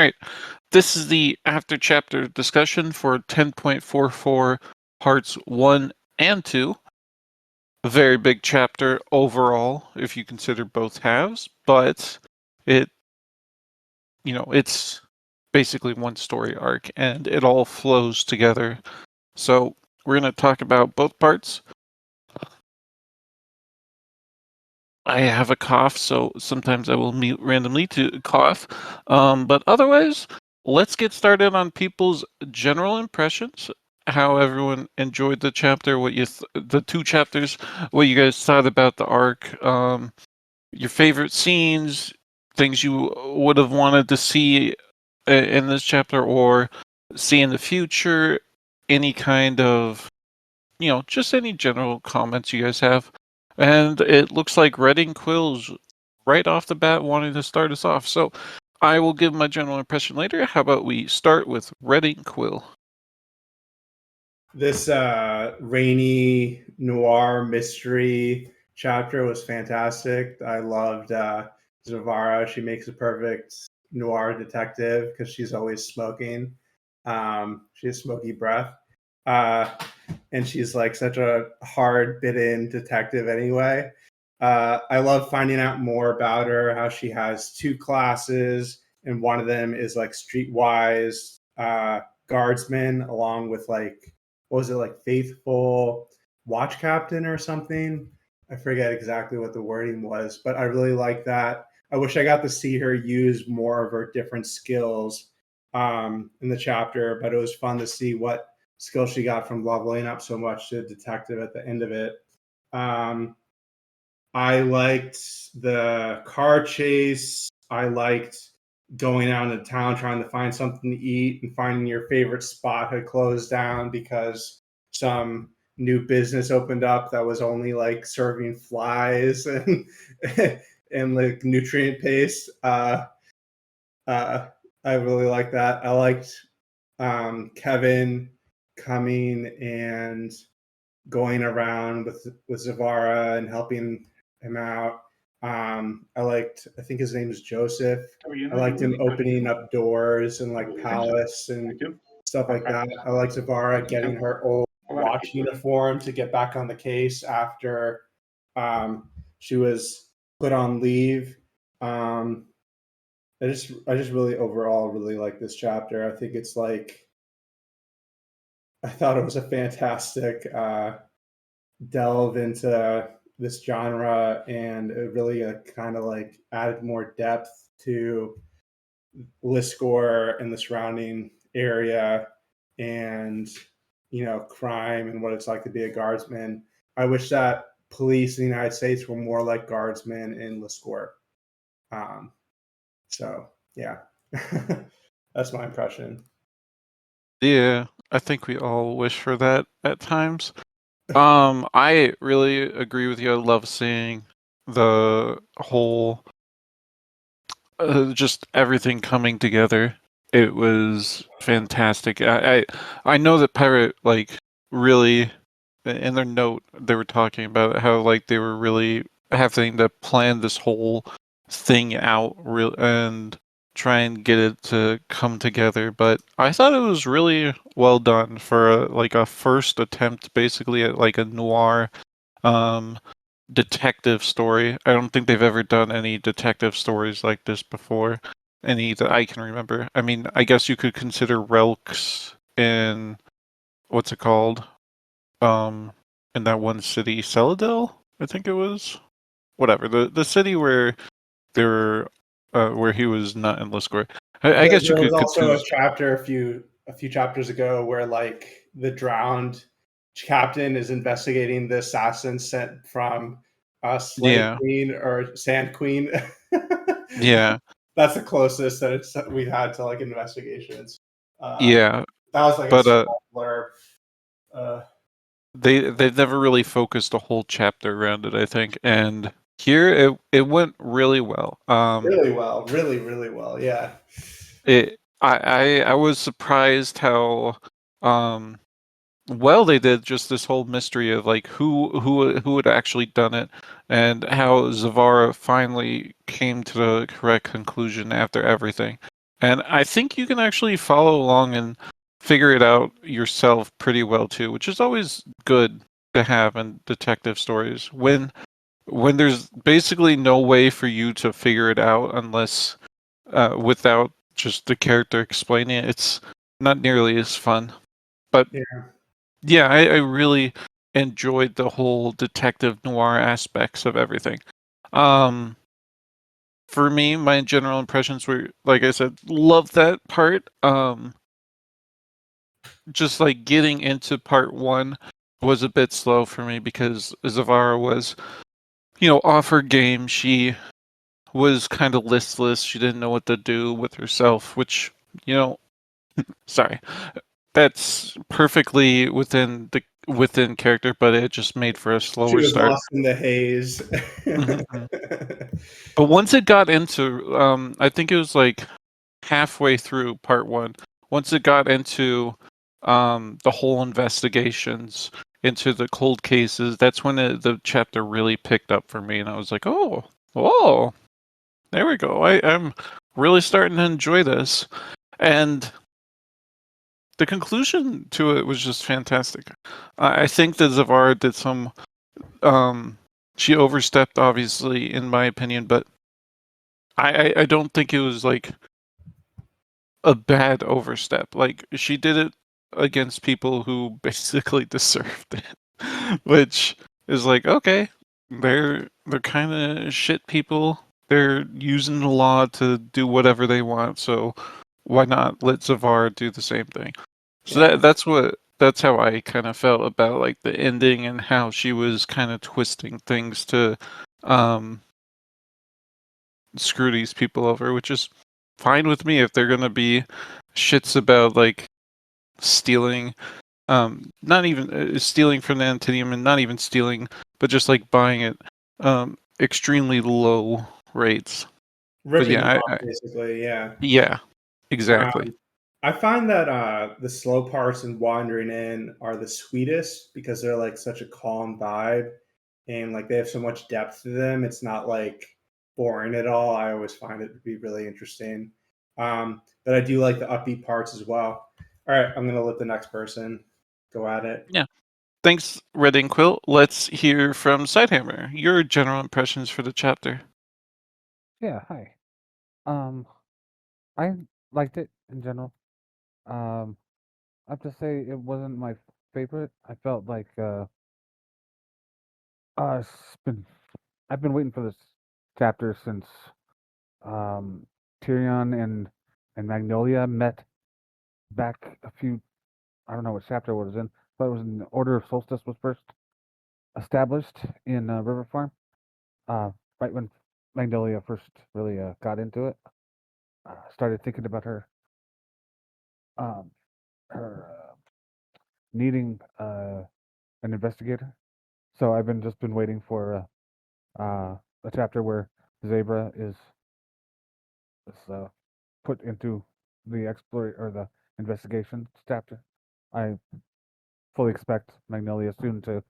right. This is the after chapter discussion for 10.44 parts 1 and 2. A very big chapter overall, if you consider both halves, but it's basically one story arc and it all flows together. So we're going to talk about both parts. I have a cough, so sometimes I will mute randomly to cough. But otherwise, let's get started on people's general impressions, how everyone enjoyed the chapter, the two chapters, what you guys thought about the arc, your favorite scenes, things you would have wanted to see in this chapter or see in the future, any kind of, just any general comments you guys have. And it looks like Redding Quill's right off the bat wanting to start us off. So I will give my general impression later. How about we start with Redding Quill? This rainy noir mystery chapter was fantastic. I loved Zavara. She makes a perfect noir detective because she's always smoking. She has smoky breath. And she's like such a hard-bitten detective anyway. I love finding out more about her, how she has two classes, and one of them is like streetwise guardsman, along with like, what was it, like faithful watch captain or something? I forget exactly what the wording was, but I really like that. I wish I got to see her use more of her different skills in the chapter, but it was fun to see what skill she got from leveling up so much to detective at the end of it. I liked the car chase. I liked going out into town trying to find something to eat and finding your favorite spot had closed down because some new business opened up that was only like serving flies and and like nutrient paste. I really like that. I liked Kevin coming and going around with Zavara and helping him out. I think his name is Joseph. I liked him opening up doors and like palace and stuff like that. I like Zavara getting her old watch uniform to get back on the case after she was put on leave. I just really overall really like this chapter. I think it's like, I thought it was a fantastic delve into this genre, and it really kind of like added more depth to Liskor and the surrounding area, and crime and what it's like to be a guardsman. I wish that police in the United States were more like guardsmen in Liskor. So yeah, that's my impression. Yeah, I think we all wish for that at times. I really agree with you. I love seeing the whole, just everything coming together. It was fantastic. I know that Pirate like really in their note they were talking about how like they were really having to plan this whole thing out real and try and get it to come together. But I thought it was really well done for like a first attempt, basically at like a noir um, detective story. I don't think they've ever done any detective stories like this before, any that I can remember. I mean, I guess you could consider Relks in what's it called? In that one city, Celadel, I think it was. Whatever the city where they were, where he was not in Liskor. I guess you There was could also a confuse. chapter a few chapters ago where like the drowned captain is investigating the assassin sent from Slave Yeah, Queen or Sand Queen. yeah, That's the closest that we've had to like investigations. Uh, yeah. that was like a But small blurb. Uh, they've never really focused a whole chapter around it, I think. And here it went really well. really well, really, really well. Yeah. I was surprised how um well they did just this whole mystery of like who had actually done it, and how Zavara finally came to the correct conclusion after everything. And I think you can actually follow along and figure it out yourself pretty well too, which is always good to have in detective stories. When there's basically no way for you to figure it out unless without just the character explaining it, it's not nearly as fun. But Yeah. yeah, I really enjoyed the whole detective noir aspects of everything. Um, for me, my general impressions were, like I said, love that part. Just like getting into part one was a bit slow for me because Zavara was, off her game. She was kind of listless. She didn't know what to do with herself, which, you know, sorry, that's perfectly within character, but it just made for a She slower was start. lost in the haze. Mhm. But once it got into, I think it was like halfway through part one. Once it got into the whole investigations, into the cold cases, that's when the chapter really picked up for me, and I was like, oh, there we go. I'm really starting to enjoy this, and the conclusion to it was just fantastic. I think that Zavara did some. Um, she overstepped, obviously, in my opinion, but I don't think it was like a bad overstep. Like she did it against people who basically deserved it, which is like okay, they're kind of shit people. They're using the law to do whatever they want, so why not let Zavar do the same thing? So Yeah. that's how I kind of felt about like the ending and how she was kind of twisting things to um screw these people over, which is fine with me if they're gonna be shits about like stealing, not even stealing from the Antinium and not even stealing, but just like buying it, extremely low rates. But Ripping yeah, them off, basically. Yeah. yeah, exactly. Um, I find that the slow parts in Wandering In are the sweetest because they're like such a calm vibe and like they have so much depth to them. It's not like boring at all. I always find it to be really interesting. But I do like the upbeat parts as well. All right, I'm gonna let the next person go at it. Yeah. Thanks, Red Ink Quill. Let's hear from Sidehammer. Your general impressions for the chapter. Yeah, hi. Um, I liked it in general. Um, I have to say it wasn't my favorite. I felt like it's been I've been waiting for this chapter since um Tyrion and Magnolia met back a few. I don't know what chapter it was in, but it was in the Order of Solstice was first established in River Farm. Uh, right when Magnolia first really got into it. Started thinking about um her needing an investigator. So I've been just been waiting for a chapter where Zebra is put into the explore or the investigation chapter. I fully expect Magnolia soon to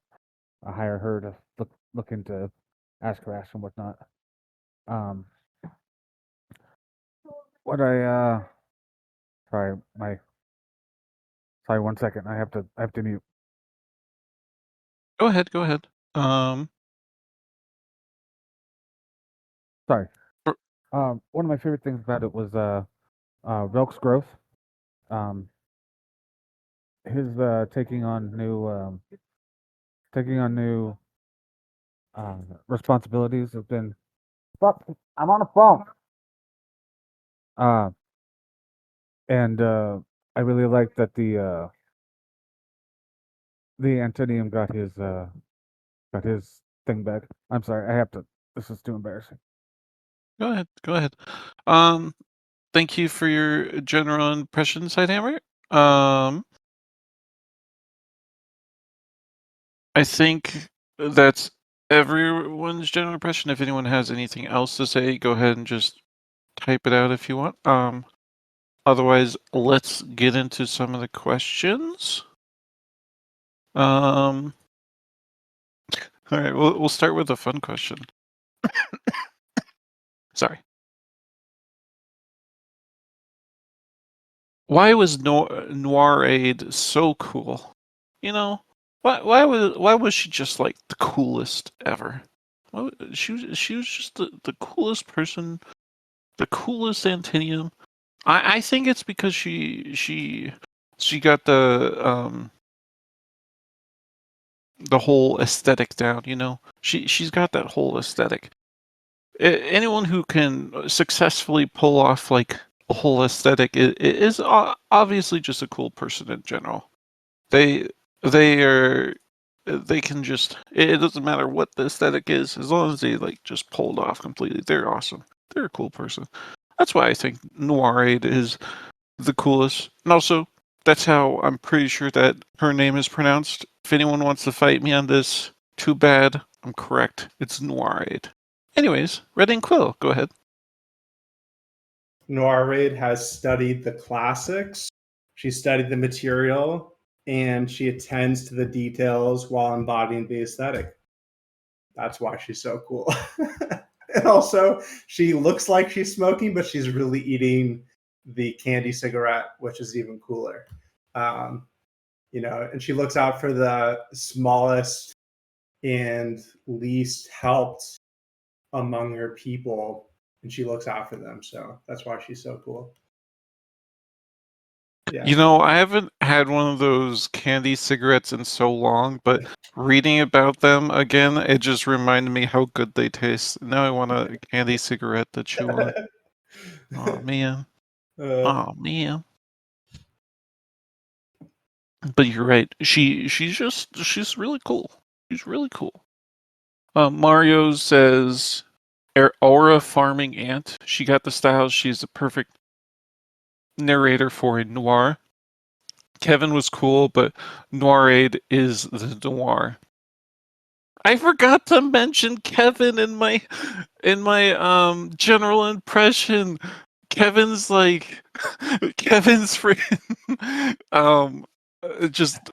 hire her to look into Ashcrash and whatnot. Um, what sorry my sorry 1 second I have to mute. Go ahead, go ahead. Sorry. For- One of my favorite things about it was Relk's growth. Um, his taking on new responsibilities have been. Fuck! I'm on a phone. Uh, and I really like that the Antonium got his thing back. I'm sorry, I have to. This is too embarrassing. Go ahead, go ahead. Um, Thank you for your general impression, Sidehammer. Um, I think that's everyone's general impression. If anyone has anything else to say, go ahead and just type it out if you want. Otherwise, let's get into some of the questions. All right, we'll start with a fun question. Sorry. why was Noir Aid so cool? You know, why was she just like the coolest ever? She was just the coolest person, the coolest Antinium. I think it's because she got the whole aesthetic down. You know, she's got that whole aesthetic. Anyone who can successfully pull off like a whole aesthetic is obviously just a cool person in general. They they can just, it doesn't matter what the aesthetic is, as long as they like just pull it off completely. They're awesome. They're a cool person. That's why I think Noir Aid is the coolest. And also, that's how I'm pretty sure that her name is pronounced. If anyone wants to fight me on this, too bad. I'm correct. It's Noir Aid. Anyways, Red and Quill, go ahead. Noir Raid has studied the classics. She studied the material, and she attends to the details while embodying the aesthetic. That's why she's so cool. And also, she looks like she's smoking, but she's really eating the candy cigarette, which is even cooler. And she looks out for the smallest and least helped among her people, and she looks out for them. So that's why she's so cool. Yeah. You know, I haven't had one of those candy cigarettes in so long, but reading about them again, it just reminded me how good they taste. Now I want a candy cigarette to chew on. Oh man. Oh man. But you're right. She's really cool. She's really cool. Mario says aura farming ant. She got the style. She's the perfect narrator for a noir. Kevin was cool, but Noir Aid is the noir. I forgot to mention Kevin in my general impression. Kevin's like Kevin's freaking just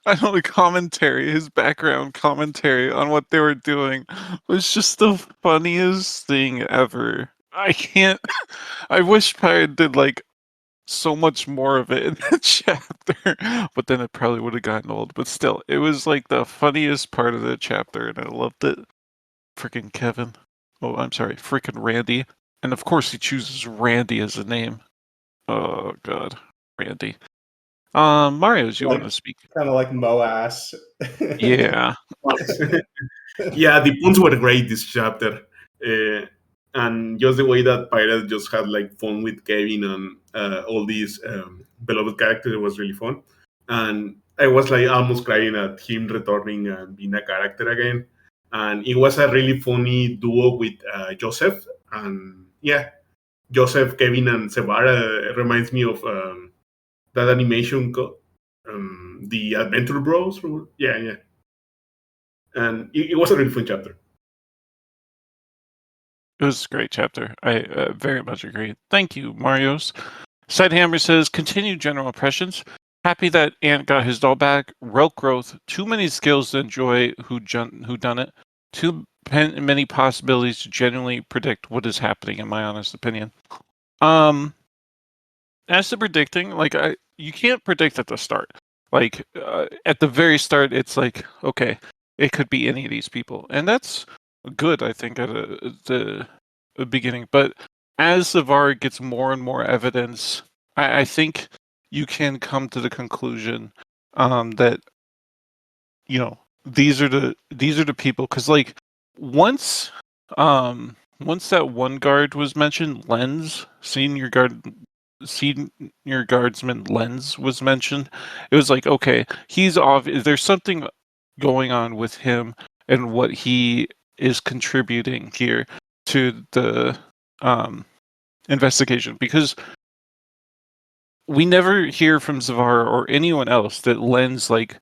I don't know, commentary, his background commentary on what they were doing was just the funniest thing ever. I wish Pirate did like so much more of it in the chapter, but then it probably would have gotten old. But still, it was like the funniest part of the chapter, and I loved it. Freaking Kevin. Oh, I'm sorry, freaking Randy. And of course, he chooses Randy as a name. Oh God, Randy. Mario, do you want to speak? Kind of like Moas. Yeah. Yeah, the puns were great this chapter. And just the way that Pirate just had like fun with Kevin and all these beloved characters was really fun. And I was like almost crying at him returning and being a character again. And it was a really funny duo with Joseph. And yeah, Joseph, Kevin, and Sevara reminds me of that animation, the Adventure Bros. Yeah. And it was a really fun chapter. It was a great chapter. I very much agree. Thank you, Marios. Sidehammer says, continued general impressions. Happy that Ant got his doll back. Relic growth. Too many skills to enjoy who done it. Too many possibilities to genuinely predict what is happening, in my honest opinion. As to predicting, like you can't predict at the start. Like at the very start, it's like, okay, it could be any of these people, and that's good, I think, at the beginning. But as Savara gets more and more evidence, I think you can come to the conclusion that these are the people, because like once that one guard was mentioned, Lens, senior guardsman Lens was mentioned, it was like, okay, he's obvious. There's something going on with him and what he is contributing here to the investigation, because we never hear from Zavara or anyone else that Lens like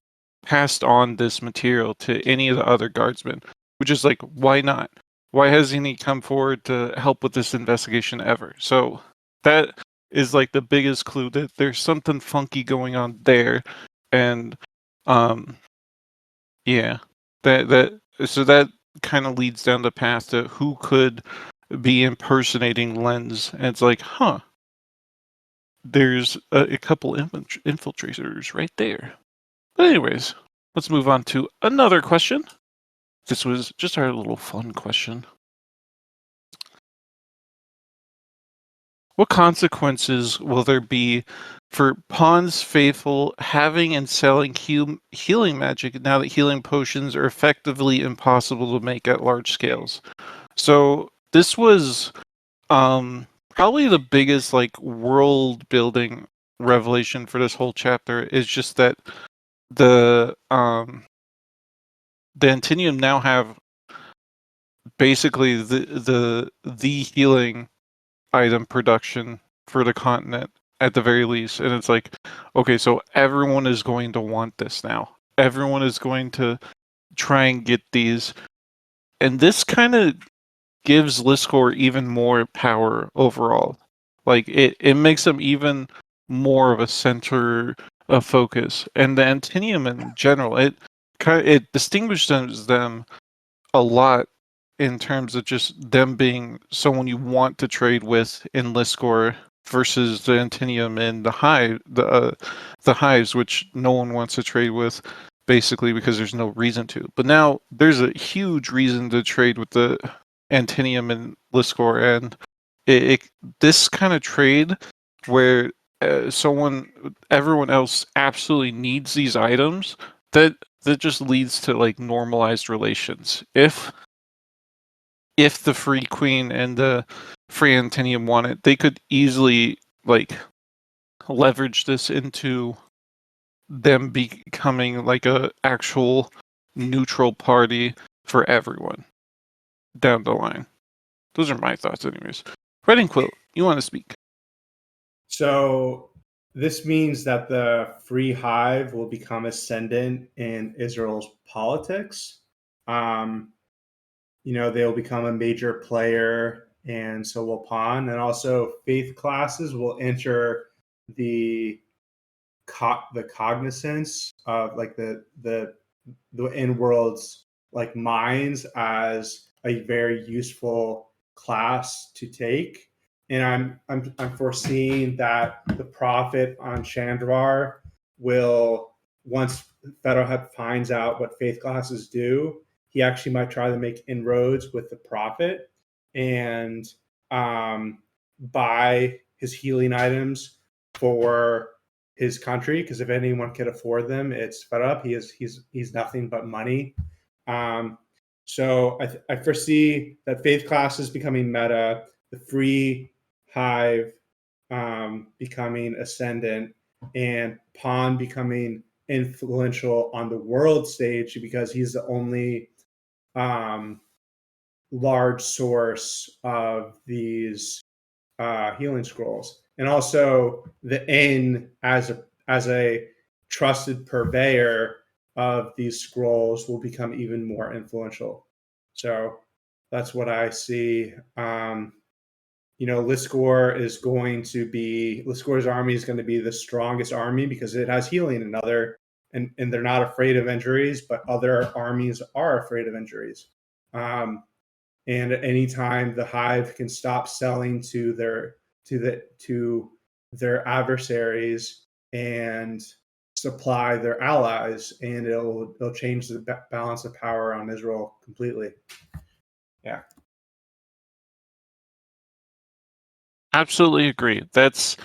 passed on this material to any of the other guardsmen, which is like, why not? Why hasn't he come forward to help with this investigation ever? So that is like the biggest clue that there's something funky going on there. And yeah, that kind of leads down the path to who could be impersonating Lens. And it's like, huh, there's a couple infiltrators right there. But anyways, let's move on to another question. This was just our little fun question. What consequences will there be for Pawn's faithful having and selling healing magic now that healing potions are effectively impossible to make at large scales? So this was probably the biggest world building revelation for this whole chapter, is just that the Antinium now have basically the healing item production for the continent at the very least. And it's like, okay, so everyone is going to want this now. Everyone is going to try and get these. And this kind of gives Liscor even more power overall. Like it makes them even more of a center of focus. And the Antinium in general, it distinguishes them a lot in terms of just them being someone you want to trade with in Liscor versus the Antinium and the hives, which no one wants to trade with, basically because there's no reason to. But now there's a huge reason to trade with the Antinium and Liscor, and this kind of trade where everyone else absolutely needs these items, that just leads to normalized relations. If the Free Queen and the Free Antinium want it, they could easily leverage this into them becoming a actual neutral party for everyone down the line. Those are my thoughts anyways. Writing Quilt, you want to speak? So this means that the Free Hive will become ascendant in Israel's politics. They'll become a major player, and so will Pawn. And also faith classes will enter the cognizance of the in-world's minds as a very useful class to take. And I'm foreseeing that the prophet on Chandrar will, once Federer finds out what faith classes do, he actually might try to make inroads with the prophet and buy his healing items for his country, because if anyone can afford them, it's Federer. He's nothing but money. So I foresee that faith classes becoming meta, the Free Hive becoming ascendant, and Pawn becoming influential on the world stage because he's the only large source of these healing scrolls. And also the Inn as a trusted purveyor of these scrolls will become even more influential. So that's what I see. Liscor's army is going to be the strongest army because it has healing and they're not afraid of injuries, but other armies are afraid of injuries. And at any time the Hive can stop selling to their adversaries and supply their allies, and it'll change the balance of power on Israel completely. Yeah. Absolutely agree. That's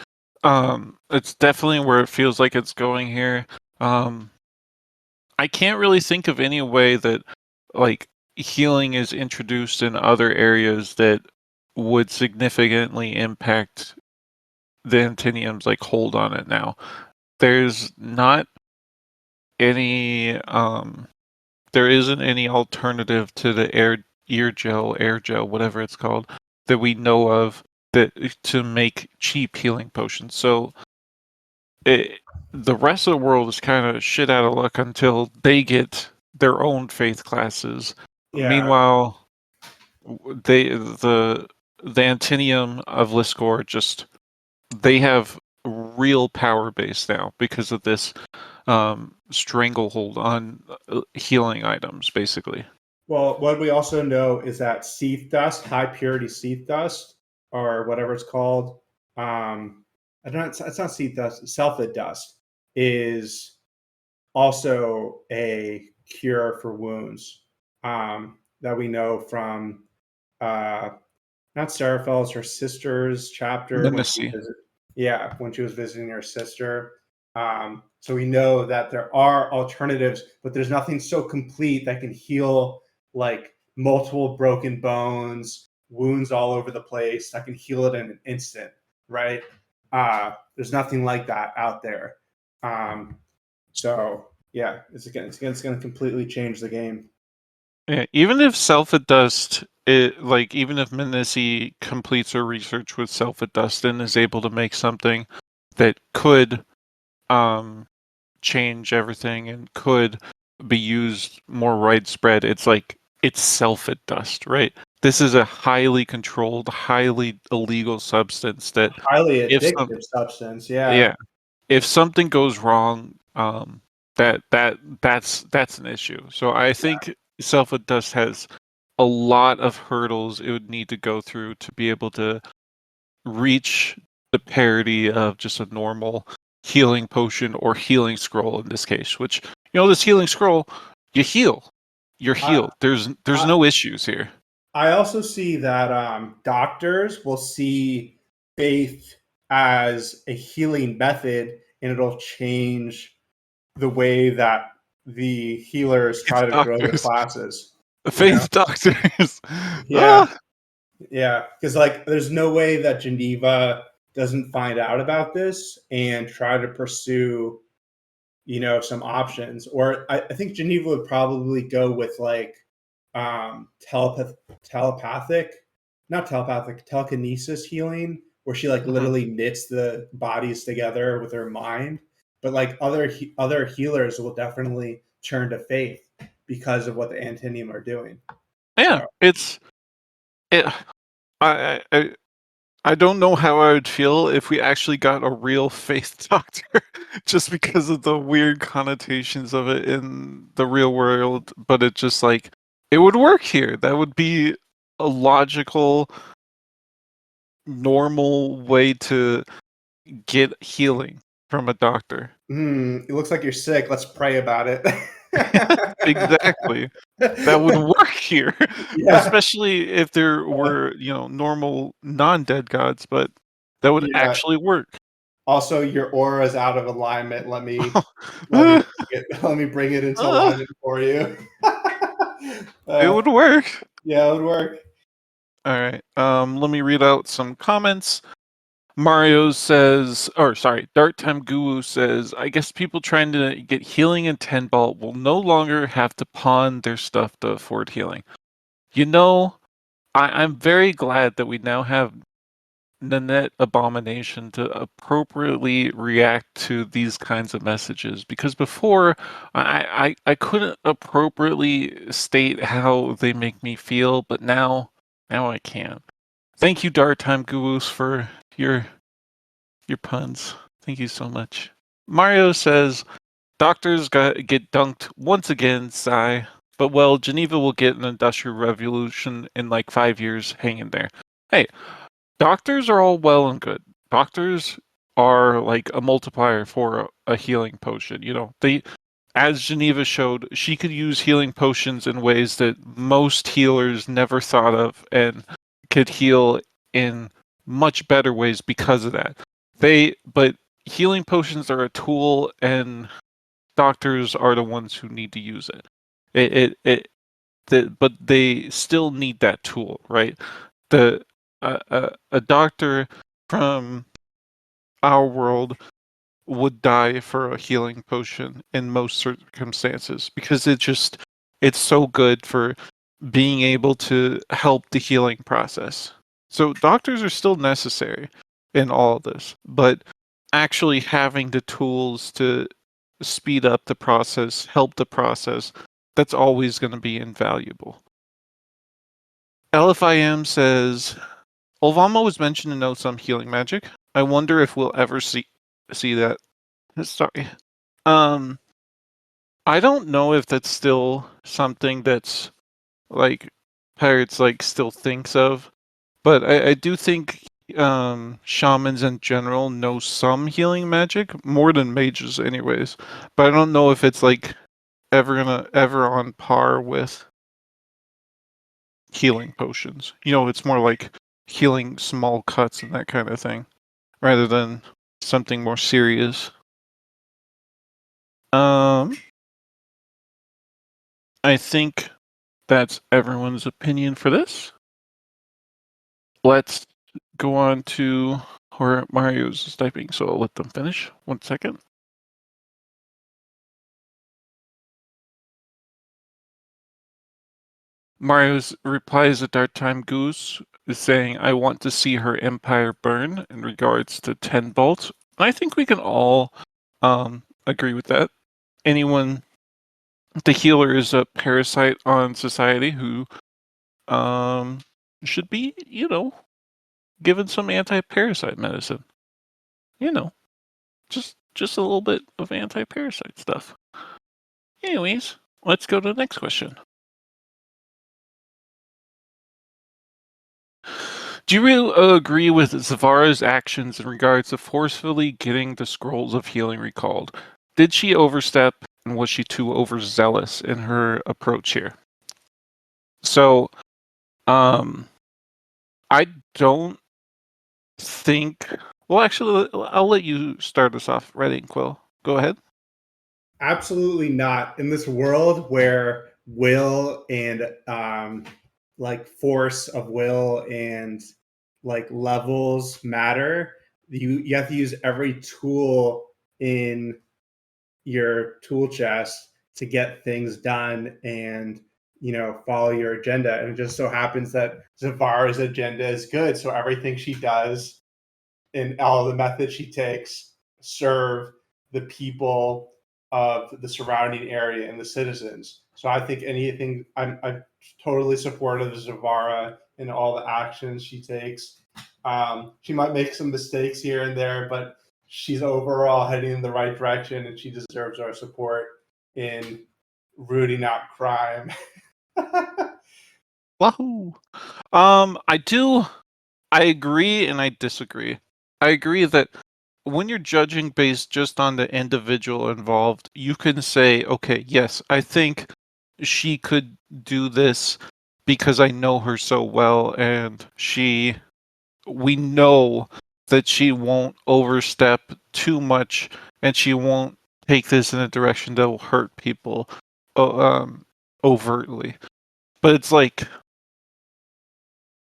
it's definitely where it feels like it's going here. I can't really think of any way that healing is introduced in other areas that would significantly impact the Antinium's hold on it now. There's not any there isn't any alternative to the air gel, whatever it's called, that we know of to make cheap healing potions. So the rest of the world is kind of shit out of luck until they get their own faith classes. Yeah. Meanwhile, the Antinium of Liscor they have real power base now because of this stranglehold on healing items, basically. Well, what we also know is that Seath dust, high purity Seath dust, or whatever it's called, I don't. It's not seed dust. Selfid dust is also a cure for wounds that we know from not Seraphil's, her sister's chapter when she Lunacy. when she was visiting her sister. So we know that there are alternatives, but there's nothing so complete that can heal like multiple broken bones, wounds all over the place that can heal it in an instant, right? There's nothing like that out there. So yeah, it's going to completely change the game. Yeah, even if Selfid Dust, even if Menacey completes her research with Selfid Dust and is able to make something that could change everything and could be used more widespread, it's Selfid Dust, right? This is a highly controlled, highly illegal substance that Highly addictive substance, yeah, if something goes wrong, that's an issue. So I think Selfid Dust has a lot of hurdles it would need to go through to be able to reach the parity of just a normal healing potion or healing scroll in this case, which, this healing scroll, you heal. You're healed. There's no issues here. I also see that doctors will see faith as a healing method, and it'll change the way that the healers try to grow their classes. Faith doctors. Yeah. Yeah. Because, there's no way that Geneva doesn't find out about this and try to pursue, some options. Or I think Geneva would probably go with, telekinesis healing, where she literally knits the bodies together with her mind. But other healers will definitely turn to faith because of what the Antinium are doing. Yeah, I don't know how I would feel if we actually got a real faith doctor, just because of the weird connotations of it in the real world. But it just it would work here. That would be a logical, normal way to get healing from a doctor. It looks like you're sick. Let's pray about it. Exactly. That would work here, Yeah. especially if there were, normal non-dead gods, but that would actually work. Also, your aura is out of alignment. Let me bring it into alignment for you. It would work. Yeah, it would work. All right. Let me read out some comments. Mario says, Dart Time Guru says, I guess people trying to get healing in 10 ball will no longer have to pawn their stuff to afford healing. I'm very glad that we now have Nanette Abomination to appropriately react to these kinds of messages, because before I couldn't appropriately state how they make me feel, but now I can. Thank you, Dart Time Gurus, for your puns. Thank you so much. Mario says, doctors get dunked once again, sigh. But Geneva will get an industrial revolution in 5 years. Hang in there. Hey, doctors are all well and good. Doctors are like a multiplier for a healing potion. As Geneva showed, she could use healing potions in ways that most healers never thought of, and could heal in much better ways because of that. But healing potions are a tool, and doctors are the ones who need to use it. But they still need that tool, right? A doctor from our world would die for a healing potion in most circumstances, because it's so good for being able to help the healing process. So doctors are still necessary in all of this, but actually having the tools to speed up the process, help the process, that's always going to be invaluable. LFIM says, Olvama was mentioned to know some healing magic. I wonder if we'll ever see that. Sorry. I don't know if that's still something that's Pirates still thinks of, but I do think shamans in general know some healing magic, more than mages anyways. But I don't know if it's like ever on par with healing potions. It's more like healing small cuts and that kind of thing, rather than something more serious. I think that's everyone's opinion for this. Let's go on to where Mario's typing, so I'll let them finish. 1 second. Mario's replies a Dark Time Goose is saying, I want to see her empire burn in regards to 10 bolts. I think we can all agree with that. The healer is a parasite on society who should be, given some anti-parasite medicine. Just a little bit of anti-parasite stuff. Anyways, let's go to the next question. Do you agree with Zavara's actions in regards to forcefully getting the scrolls of healing recalled? Did she overstep, and was she too overzealous in her approach here? So, I don't think... Well, actually, I'll let you start us off, Redding Quill. Go ahead. Absolutely not. In this world where will and like force of will and like levels matter, you have to use every tool in your tool chest to get things done and follow your agenda. And it just so happens that Zavara's agenda is good, so everything she does and all the methods she takes serve the people of the surrounding area and the citizens. So I think I'm totally supportive of Zavara and all the actions she takes. She might make some mistakes here and there, but she's overall heading in the right direction, and she deserves our support in rooting out crime. Wahoo! I agree and I disagree. I agree that when you're judging based just on the individual involved, you can say, okay, yes, I think she could do this because I know her so well, and we know that she won't overstep too much, and she won't take this in a direction that will hurt people overtly. But it's like,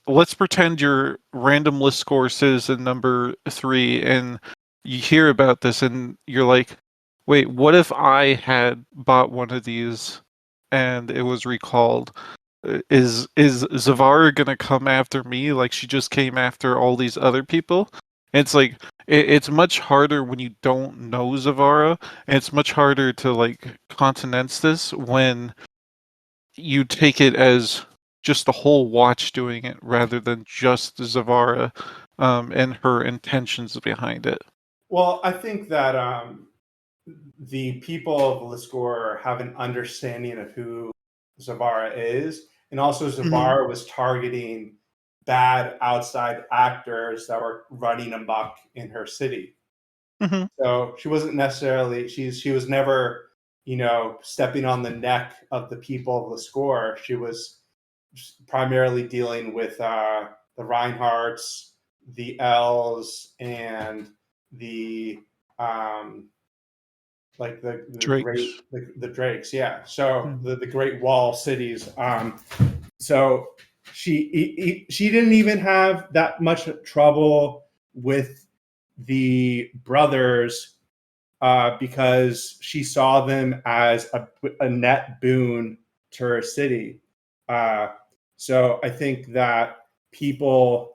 let's pretend you're random list score citizen number 3, and you hear about this, and you're like, wait, what if I had bought one of these and it was recalled? Is Zavara gonna come after me like she just came after all these other people? It's like it's much harder when you don't know Zavara, and it's much harder to like countenance this when you take it as just the whole watch doing it rather than just Zavara and her intentions behind it. Well, I think that the people of Liscor have an understanding of who Zavara is, and also Zavara was targeting bad outside actors that were running amok in her city. Mm-hmm. So she wasn't necessarily she was never stepping on the neck of the people of Liscor. She was primarily dealing with the Reinhardts, the L's, and the like the Drakes. the Drakes, yeah. So the Great Wall cities. So she didn't even have that much trouble with the brothers because she saw them as a net boon to her city. So I think that people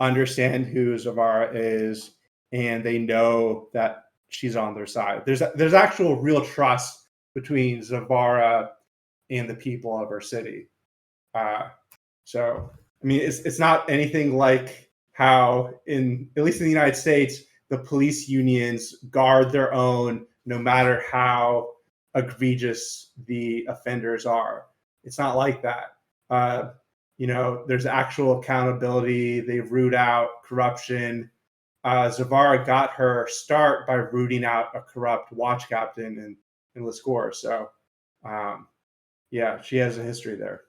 understand who Zavara is, and they know that she's on their side. There's actual real trust between Zavara and the people of her city. So I mean, it's not anything like how at least in the United States, the police unions guard their own no matter how egregious the offenders are. It's not like that. there's actual accountability. They root out corruption. Zavara got her start by rooting out a corrupt watch captain in Liskor. So, yeah, she has a history there.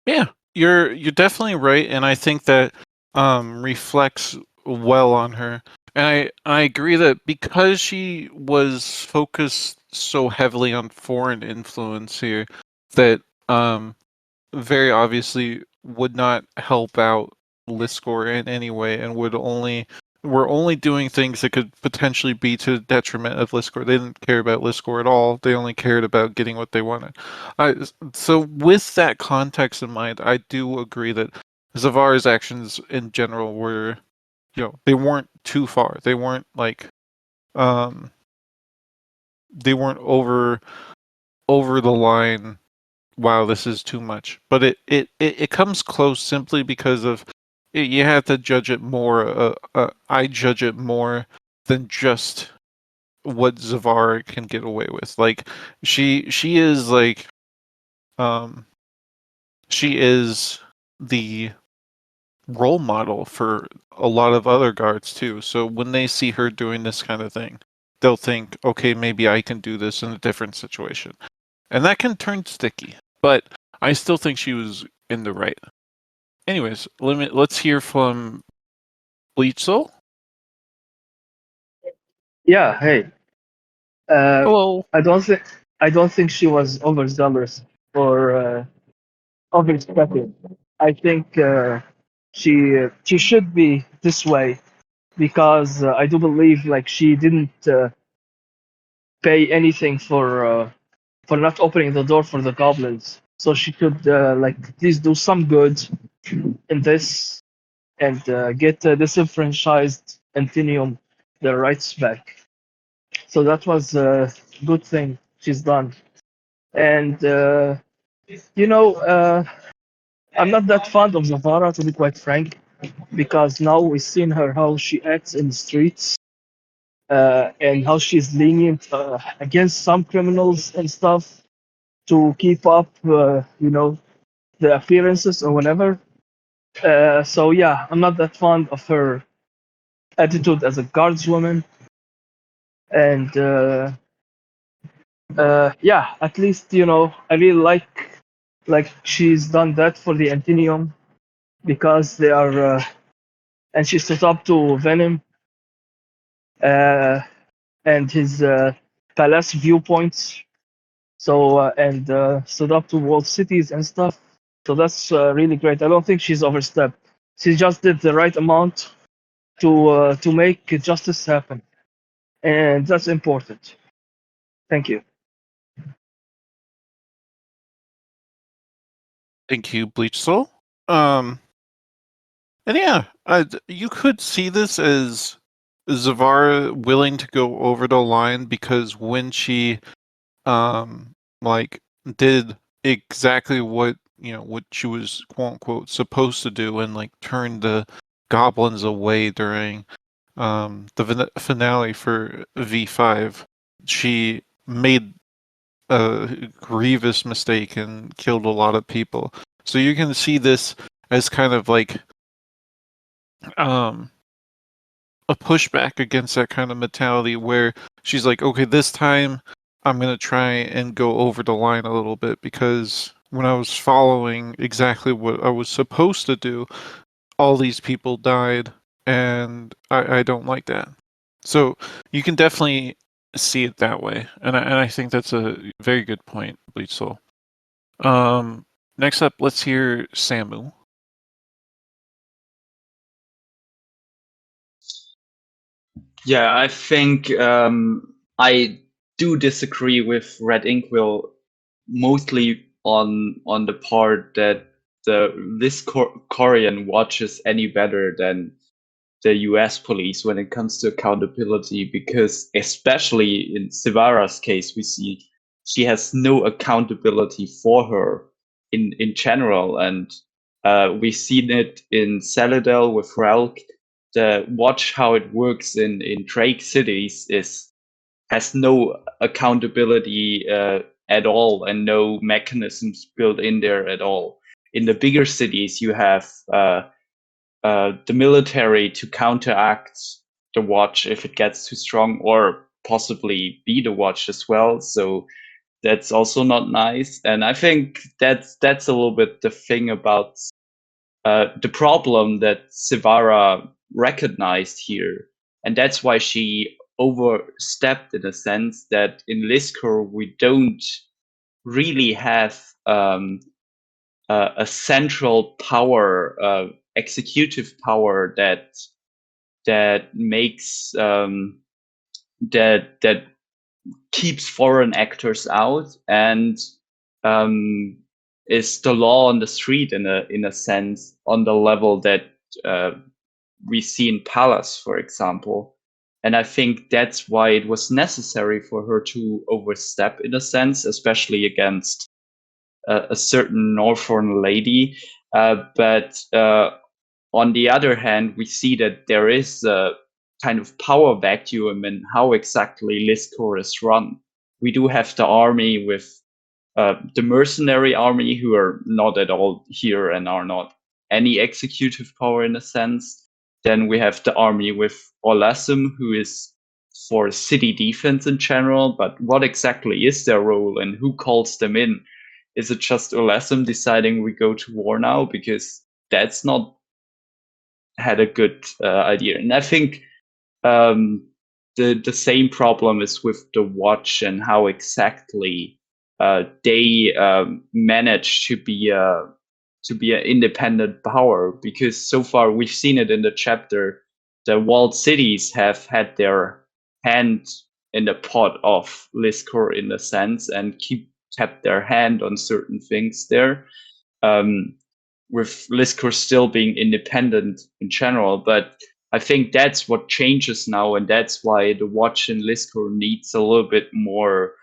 Yeah, you're definitely right, and I think that reflects well on her. And I agree that because she was focused so heavily on foreign influence here, that very obviously would not help out Liskor in any way, and were only doing things that could potentially be to the detriment of Liskor. They didn't care about Liskor at all. They only cared about getting what they wanted. So with that context in mind, I do agree that Zavara's actions in general were, they weren't too far. They weren't like, they weren't over the line. Wow, this is too much. But it comes close simply because of you have to judge it more. I judge it more than just what Zavar can get away with. Like she is like she is the role model for a lot of other guards too. So when they see her doing this kind of thing, they'll think, okay, maybe I can do this in a different situation. And that can turn sticky. But I still think she was in the right. Anyways, let's hear from Bleach Soul. Yeah, hey. Hello. I don't think she was overzealous or overexpressive. I think she should be this way because I do believe like she didn't pay anything for not opening the door for the goblins. So she could like at least do some good in this and get disenfranchised Antinium their rights back. So that was a good thing she's done. And I'm not that fond of Zavara, to be quite frank, because now we've seen her how she acts in the streets and how she's lenient against some criminals and stuff to keep up, the appearances or whatever. So yeah, I'm not that fond of her attitude as a guardswoman, and yeah, at least I really like she's done that for the Antinium because they are, and she stood up to Venom and his palace viewpoints. So and stood up to walled cities and stuff. So that's really great. I don't think she's overstepped. She just did the right amount to make justice happen, and that's important. Thank you. Thank you, Bleach Soul. And yeah, you could see this as Zavara willing to go over the line because when she like did exactly what what she was quote unquote supposed to do and like turned the goblins away during the finale for V5, she made a grievous mistake and killed a lot of people. So you can see this as kind of like a pushback against that kind of mentality where she's like, okay, this time I'm going to try and go over the line a little bit because when I was following exactly what I was supposed to do, all these people died and I don't like that. So you can definitely see it that way. And I think that's a very good point, Bleach Soul. Next up, let's hear Samu. Yeah, I think I do disagree with Red Inkwell mostly on the part that this Korean watches any better than the US police when it comes to accountability, because especially in Savara's case, we see she has no accountability for her in general. And we've seen it in Celadel with Relk. The watch how it works in Drake cities has no accountability at all and no mechanisms built in there at all. in the bigger cities, you have the military to counteract the watch if it gets too strong, or possibly be the watch as well. So that's also not nice. And I think that's a little bit the thing about the problem that Sivara recognized here. And that's why she overstepped, in a sense that in Liskor we don't really have a central power, executive power that makes that keeps foreign actors out and is the law on the street in a sense, on the level that we see in Palace, for example. And I think that's why it was necessary for her to overstep, in a sense, especially against a certain Northern lady. But on the other hand, we see that there is a kind of power vacuum in how exactly Liskor is run. We do have the army with the mercenary army, who are not at all here and are not any executive power in a sense. Then we have the army with Olasum, who is for city defense in general, but what exactly is their role and who calls them in? Is it just Olasum deciding we go to war now? Because that's not had a good idea. And I think the same problem is with the watch and how exactly they manage to be an independent power. Because so far we've seen it in the chapter, the walled cities have had their hand in the pot of Liskor in a sense, and kept their hand on certain things there. With Liskor still being independent in general, but I think that's what changes now, and that's why the watch in Liskor needs a little bit more,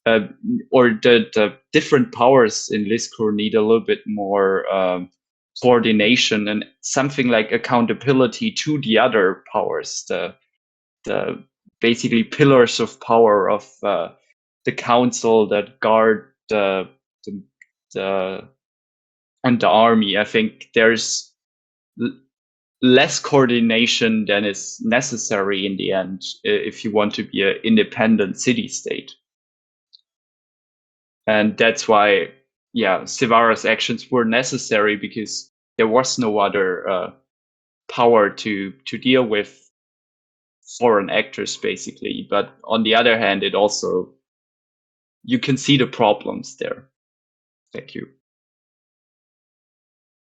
or the different powers in Liskor need a little bit more coordination and something like accountability to the other powers, the basically pillars of power of the council that guard the and the army. I think there's less coordination than is necessary in the end if you want to be an independent city-state. And that's why, Sivara's actions were necessary, because there was no other power to deal with foreign actors, basically. But on the other hand, it also, you can see the problems there. Thank you.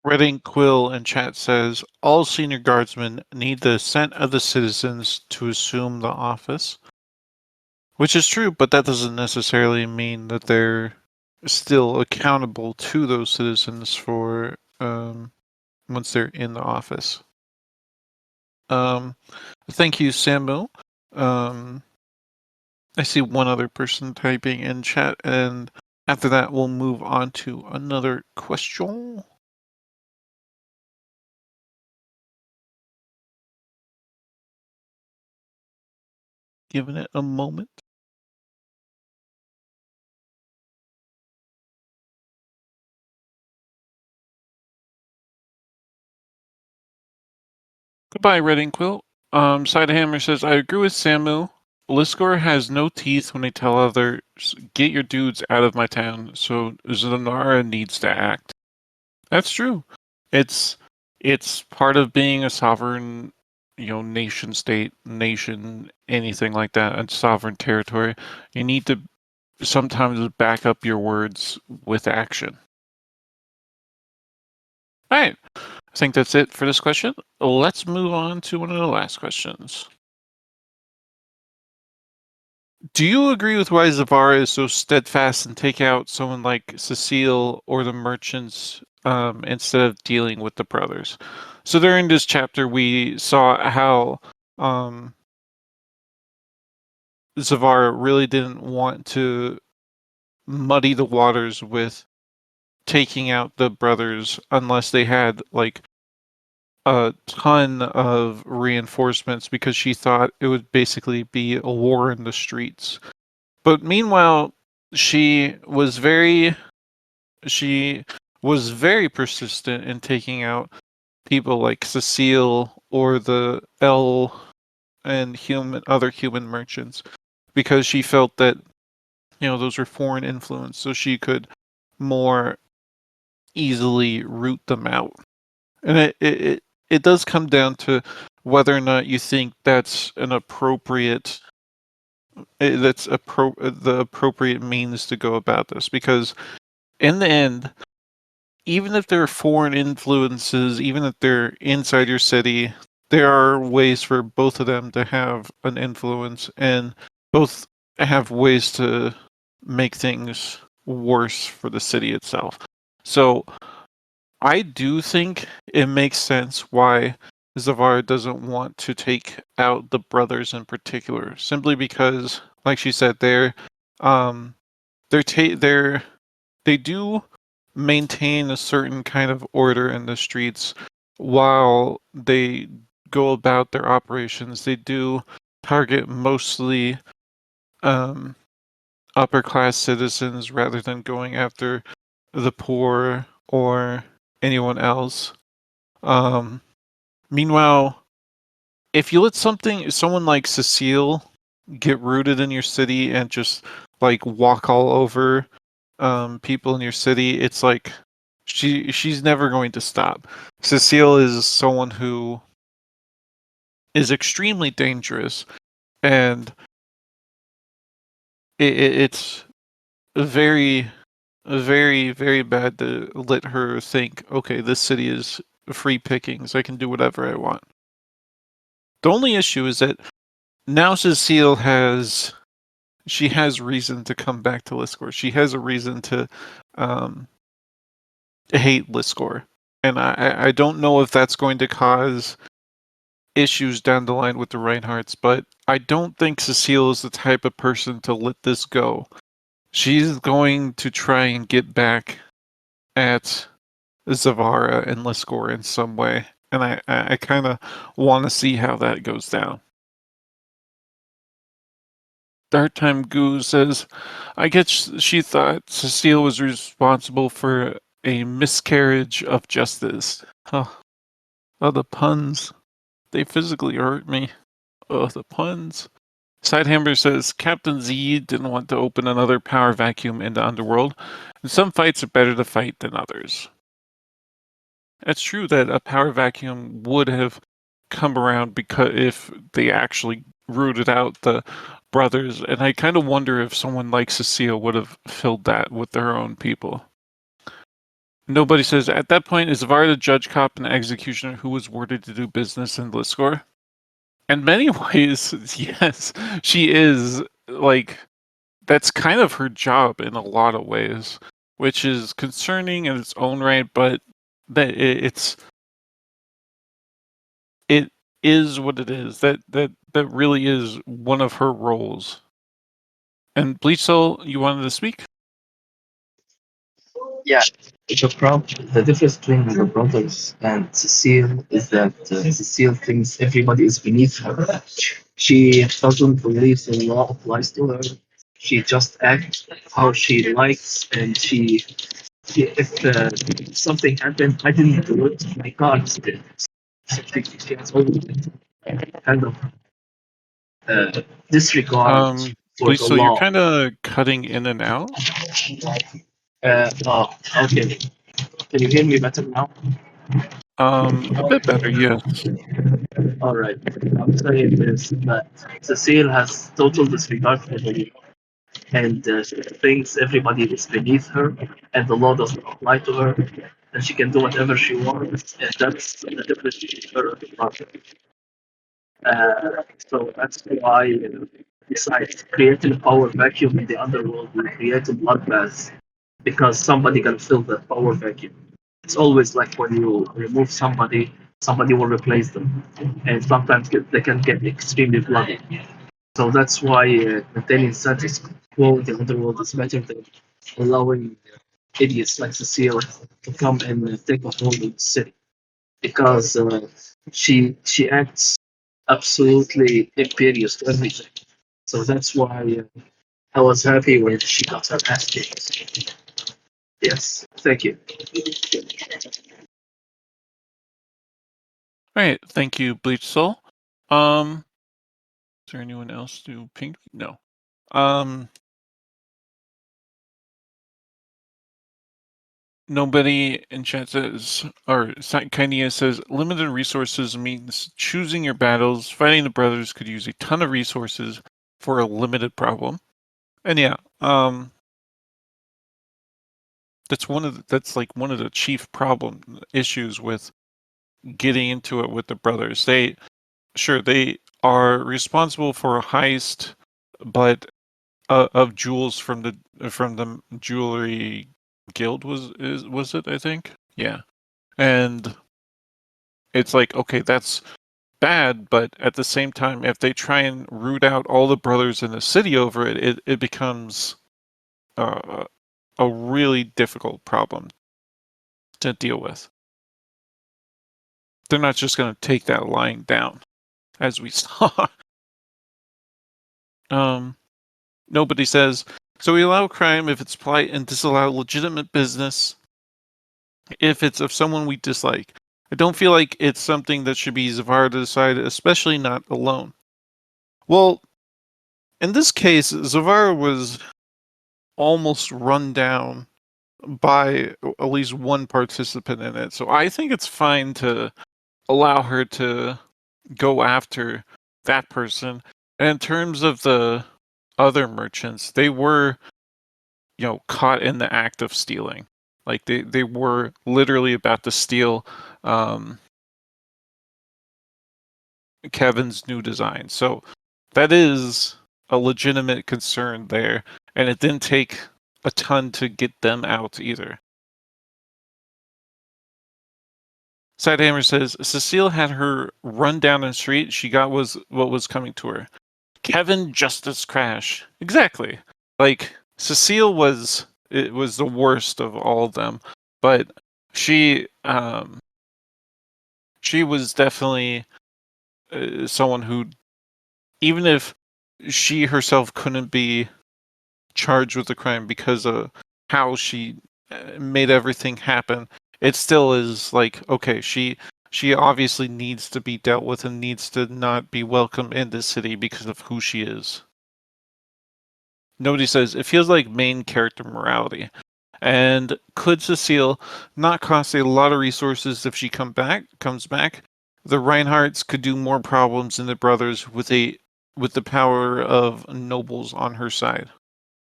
Red Ink Quill in chat says, all senior guardsmen need the assent of the citizens to assume the office. Which is true, but that doesn't necessarily mean that they're still accountable to those citizens for once they're in the office. Thank you, Samu. I see one other person typing in chat, and after that we'll move on to another question. Giving it a moment. Goodbye, Red Ink Quill. Sidehammer says, I agree with Samu. Liskor has no teeth when they tell others, get your dudes out of my town, so Zanara needs to act. That's true. It's part of being a sovereign, nation state, nation, anything like that, a sovereign territory. You need to sometimes back up your words with action. All right. I think that's it for this question. Let's move on to one of the last questions. Do you agree with why Zavara is so steadfast and take out someone like Cecile or the merchants instead of dealing with the brothers? So during this chapter, we saw how Zavara really didn't want to muddy the waters with taking out the brothers unless they had like a ton of reinforcements, because she thought it would basically be a war in the streets. But meanwhile, she was very persistent in taking out people like Cecile or the L and other human merchants, because she felt that those were foreign influence, so she could more easily root them out. And it does come down to whether or not you think that's an appropriate the appropriate means to go about this, because in the end, even if there are foreign influences, even if they're inside your city, there are ways for both of them to have an influence, and both have ways to make things worse for the city itself. So I do think it makes sense why Zavar doesn't want to take out the brothers in particular, simply because, like she said, they do maintain a certain kind of order in the streets while they go about their operations. They do target mostly upper class citizens rather than going after the poor or anyone else. Meanwhile, if you let someone like Cecile get rooted in your city and just like walk all over people in your city, it's like she's never going to stop. Cecile is someone who is extremely dangerous, and it's very, very, very bad to let her think, okay, this city is free pickings, I can do whatever I want. The only issue is that now Cecile has reason to come back to Liscor. She has a reason to hate Liscor. And I don't know if that's going to cause issues down the line with the Reinhardts, but I don't think Cecile is the type of person to let this go. She's going to try and get back at Zavara and Liscor in some way. And I kind of want to see how that goes down. Dark Time Goo says, I guess she thought Cecile was responsible for a miscarriage of justice. Oh, the puns. They physically hurt me. Oh, the puns. Sidehammer says, Captain Z didn't want to open another power vacuum in the underworld, and some fights are better to fight than others. It's true that a power vacuum would have come around because if they actually rooted out the brothers, and I kind of wonder if someone like Cecile would have filled that with their own people. Nobody says, at that point, is Zavara the judge, cop, and executioner who was worded to do business in Liscor? In many ways, yes, she is. Like, that's kind of her job in a lot of ways, which is concerning in its own right, but that it is what it is. That really is one of her roles. And Bleach Soul, you wanted to speak? Yeah, the difference between the brothers and Cecile is that Cecile thinks everybody is beneath her. She doesn't believe the law applies to her. She just acts how she likes, and if something happened, I didn't do it. My cards did. She has always kind of disregard for Bleach the Soul, you're law. kind of cutting in and out. Okay. Can you hear me better now? A bit better, yes. All right. I'm saying is that Cecile has total disregard for the law, and she thinks everybody is beneath her, and the law doesn't apply to her, and she can do whatever she wants, and that's the difference between her and the brother. So that's why, besides creating a power vacuum in the underworld, we create a bloodbath because somebody can fill that power vacuum. It's always like when you remove somebody, somebody will replace them, and sometimes they can get extremely bloody. So that's why maintaining status quo in the underworld is better than allowing idiots like Cecile to come and take a hold of the city, because she acts absolutely imperious to everything. So that's why I was happy when she got her ass kicked. Yes, thank you. All right, thank you, Bleach Soul. Is there anyone else do pink? No. Nobody in chat says, or Kainia says, limited resources means choosing your battles. Fighting the brothers could use a ton of resources for a limited problem. And yeah, that's one of the chief issues with getting into it with the brothers. They are responsible for a heist, but of jewels from the jewelry guild was it, I think? Yeah. And it's like, okay, that's bad, but at the same time, if they try and root out all the brothers in the city over it becomes a really difficult problem to deal with. They're not just going to take that lying down, as we saw. Nobody says, so we allow crime if it's polite and disallow legitimate business if it's of someone we dislike. I don't feel like it's something that should be Zavara to decide, especially not alone. Well, in this case, Zavara was almost run down by at least one participant in it. So I think it's fine to allow her to go after that person. And in terms of the other merchants, they were, caught in the act of stealing. Like they were literally about to steal Kevin's new design. So that is a legitimate concern there. And it didn't take a ton to get them out either. Sidehammer says, Cecile had her run down the street. She got what was coming to her. Kevin Justice Crash. Exactly. Like, Cecile was the worst of all of them. But she was definitely someone who, even if she herself couldn't be charged with the crime because of how she made everything happen, it still is like, okay, she obviously needs to be dealt with and needs to not be welcome in this city because of who she is. Nobody says it feels like main character morality. And could Cecile not cost a lot of resources if she comes back? The Reinhardts could do more problems than the brothers with the power of nobles on her side.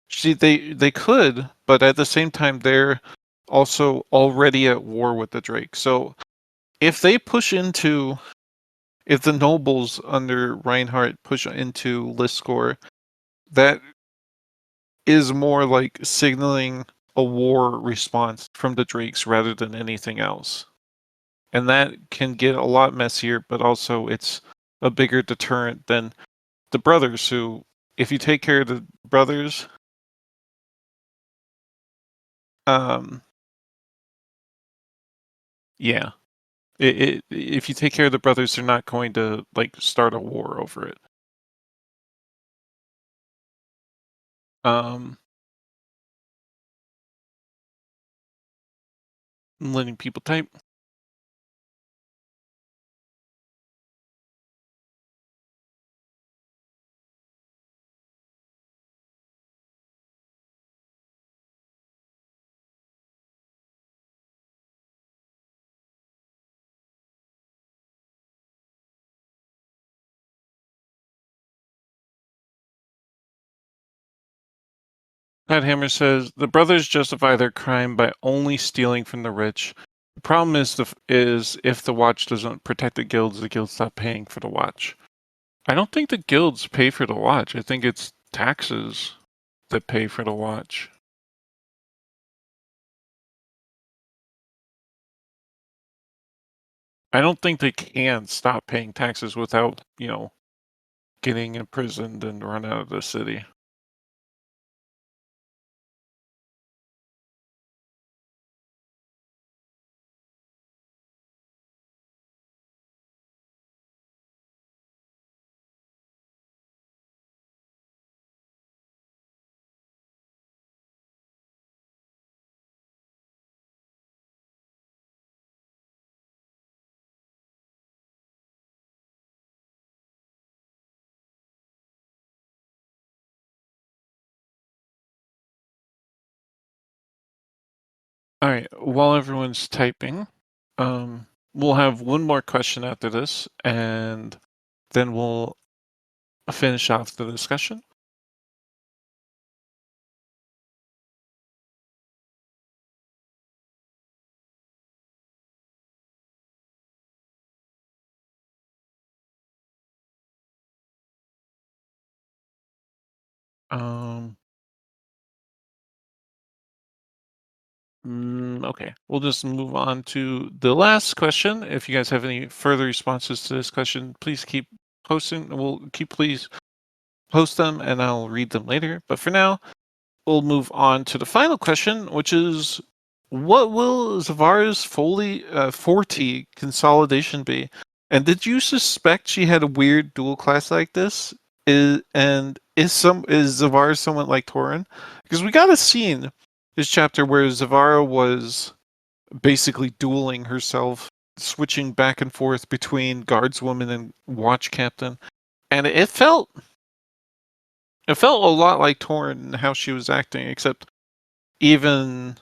See, they could, but at the same time, they're also already at war with the Drake. So if the nobles under Reinhardt push into Liscor, that is more like signaling a war response from the Drakes rather than anything else. And that can get a lot messier, but also it's a bigger deterrent than the brothers, who, if you take care of the brothers, yeah. If you take care of the brothers, they're not going to like start a war over it. I'm letting people type. Pat Hammer says the brothers justify their crime by only stealing from the rich. The problem is if the watch doesn't protect the guilds stop paying for the watch. I don't think the guilds pay for the watch. I think it's taxes that pay for the watch. I don't think they can stop paying taxes without, getting imprisoned and run out of the city. All right. While everyone's typing, we'll have one more question after this, and then we'll finish off the discussion. Okay, we'll just move on to the last question. If you guys have any further responses to this question, please keep posting. Please post them, and I'll read them later. But for now, we'll move on to the final question, which is, what will Zavara's 40 consolidation be? And did you suspect she had a weird dual class like this? Is Zavara somewhat like Tauren? Because we got a scene this chapter where Zavara was basically dueling herself, switching back and forth between guardswoman and watch captain, and it felt a lot like Tauren in how she was acting, except even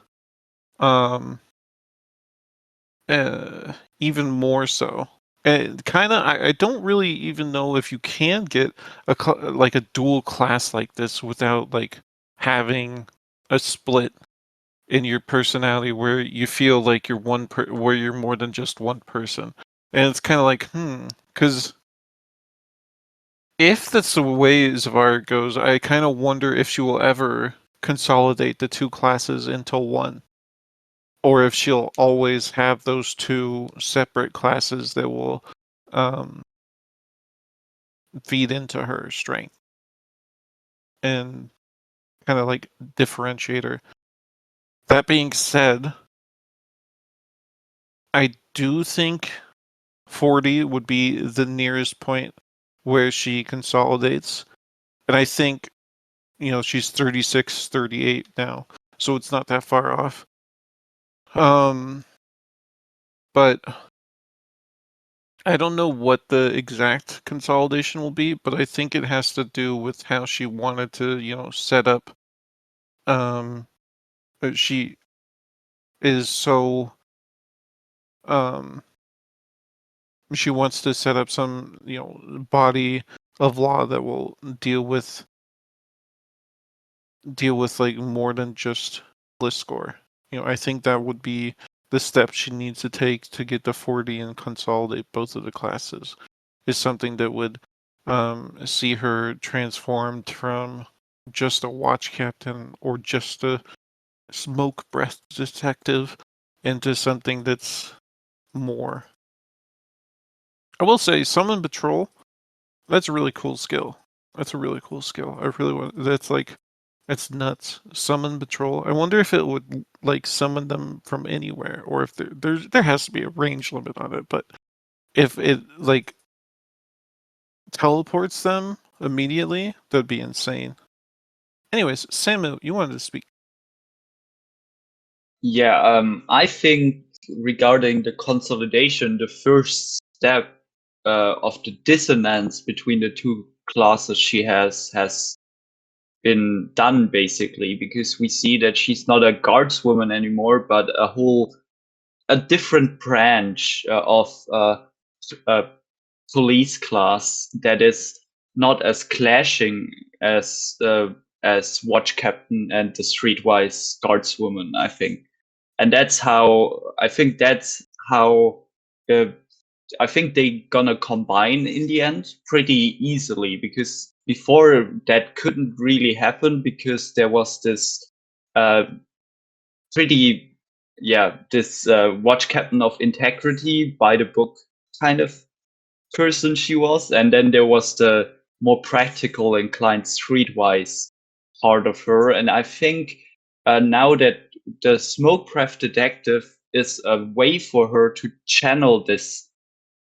even more so. And kind of, I don't really even know if you can get like a dual class like this without like having a split in your personality where you feel like you're where you're more than just one person. And it's kind of like, because if that's the way Zavara goes, I kind of wonder if she will ever consolidate the two classes into one, or if she'll always have those two separate classes that will feed into her strength and kind of like differentiate her. That being said, I do think 40 would be the nearest point where she consolidates. And I think, she's 36, 38 now, so it's not that far off. But I don't know what the exact consolidation will be, but I think it has to do with how she wanted to, set up. She is so. She wants to set up some, body of law that will deal with like more than just bliss score. I think that would be the step she needs to take to get to 40 and consolidate both of the classes. Is something that would see her transformed from just a watch captain or just a smoke breath detective into something that's more. I will say, summon patrol. That's a really cool skill. That's a really cool skill. I really want. That's nuts. Summon patrol. I wonder if it would like summon them from anywhere, or if there has to be a range limit on it. But if it like teleports them immediately, that'd be insane. Anyways, Samu, you wanted to speak. Yeah, I think regarding the consolidation, the first step of the dissonance between the two classes she has been done basically, because we see that she's not a guardswoman anymore, but a different branch of police class that is not as clashing as watch captain and the streetwise guardswoman, I think. And that's how I think I think they gonna combine in the end pretty easily, because before that couldn't really happen because there was this this watch captain of integrity by the book kind of person she was, and then there was the more practical inclined streetwise part of her. And I think now that the smoke breath detective is a way for her to channel this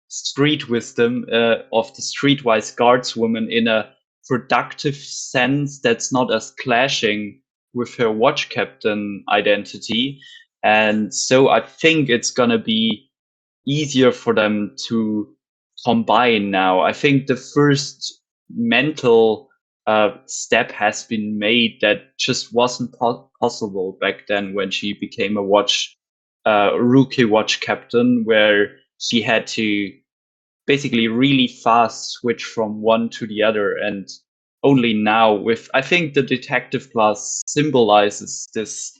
street wisdom of the streetwise guardswoman in a productive sense that's not as clashing with her watch captain identity. And so I think it's gonna be easier for them to combine now. I think the first mental step has been made that just wasn't possible back then when she became a rookie watch captain, where she had to basically really fast switch from one to the other. And only now, with I think the detective class symbolizes this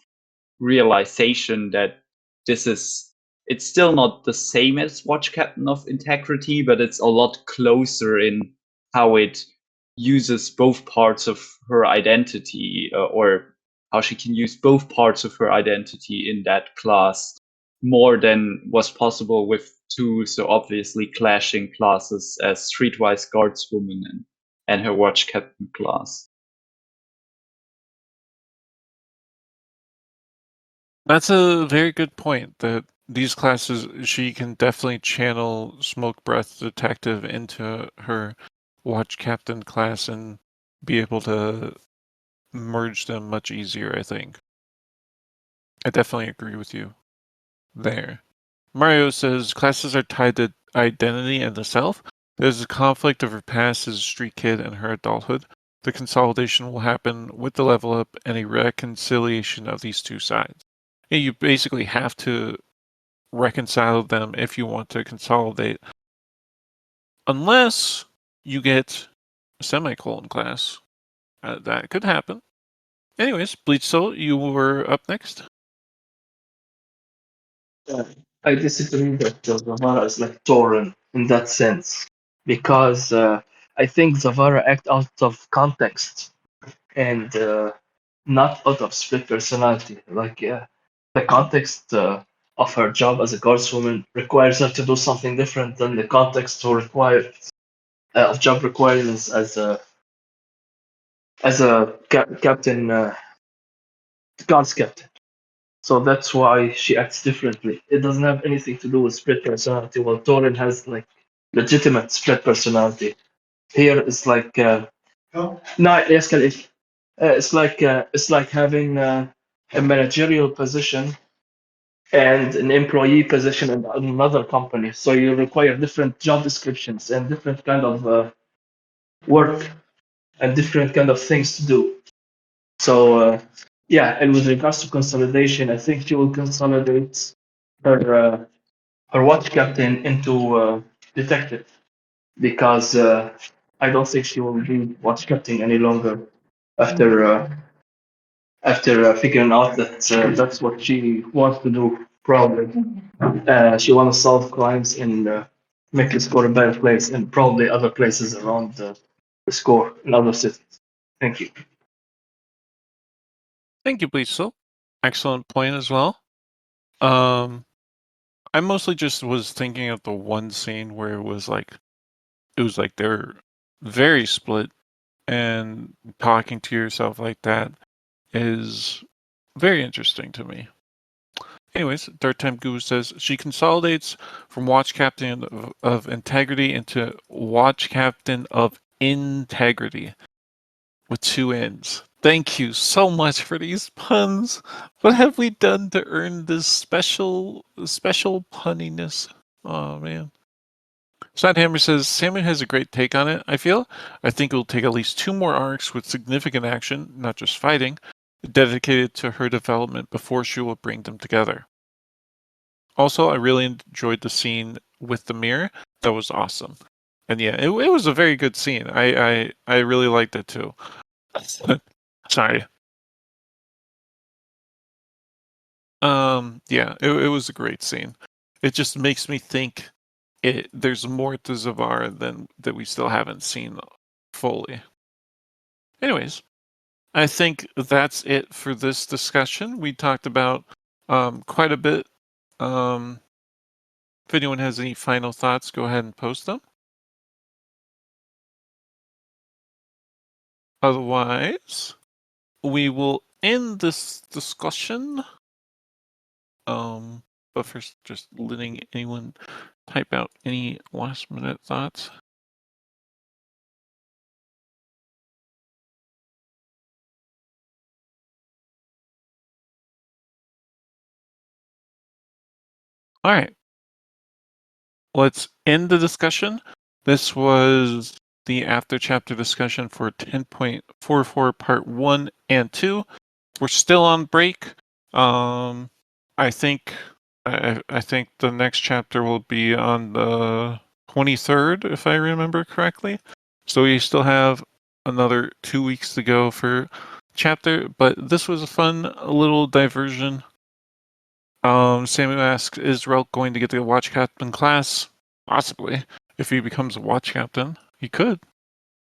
realization that it's still not the same as watch captain of integrity, but it's a lot closer in how it uses both parts of her identity, or how she can use both parts of her identity in that class more than was possible with two so obviously clashing classes as Streetwise Guardswoman and her watch captain class. That's a very good point, that these classes, she can definitely channel Smoke Breath Detective into her Watch Captain class and be able to merge them much easier, I think. I definitely agree with you there. Mario says classes are tied to identity and the self. There's a conflict of her past as a street kid and her adulthood. The consolidation will happen with the level up and a reconciliation of these two sides. And you basically have to reconcile them if you want to consolidate. Unless you get a semicolon class. That could happen. Anyways, Bleach Soul, you were up next. I disagree that Zavara is like Torin in that sense, because I think Zavara act out of context and not out of split personality. Like the context of her job as a guardswoman requires her to do something different than the context to require of job requirements as a captain, guards captain. So that's why she acts differently. It doesn't have anything to do with split personality. While Torin has like legitimate split personality. Here it's like no, yes, it's like having a managerial position and an employee position in another company. So you require different job descriptions and different kind of work and different kind of things to do. So yeah, and with regards to consolidation, I think she will consolidate her watch captain into detective, because I don't think she will be watch captain any longer after figuring out that that's what she wants to do. Probably she wants to solve crimes and make the score a better place, and probably other places around the score in other cities. Thank you. Thank you, Bleach Soul. Excellent point as well. I mostly just was thinking of the one scene where it was like they're very split, and talking to yourself like that is very interesting to me. Anyways, Third Time Guru says she consolidates from Watch Captain of Integrity into Watch Captain of Integrity with two N's. Thank you so much for these puns. What have we done to earn this special punniness? Oh man. Sidehammer says Salmon has a great take on it, I feel. I think it will take at least 2 more arcs with significant action, not just fighting, dedicated to her development before she will bring them together. Also, I really enjoyed the scene with the mirror. That was awesome. And yeah, it was a very good scene. I really liked it too. Sorry. Yeah, it was a great scene. It just makes me think there's more to Zavara than that we still haven't seen fully. Anyways, I think that's it for this discussion. We talked about quite a bit. If anyone has any final thoughts, go ahead and post them. Otherwise, we will end this discussion. But first, just letting anyone type out any last minute thoughts. All right. Let's end the discussion. This was the after chapter discussion for 10.44 part 1 and 2. We're still on break. I think the next chapter will be on the 23rd, if I remember correctly. So we still have another 2 weeks to go for chapter, but this was a fun little diversion. Samu asks, is Relk going to get the watch captain class? Possibly. If he becomes a watch captain, he could.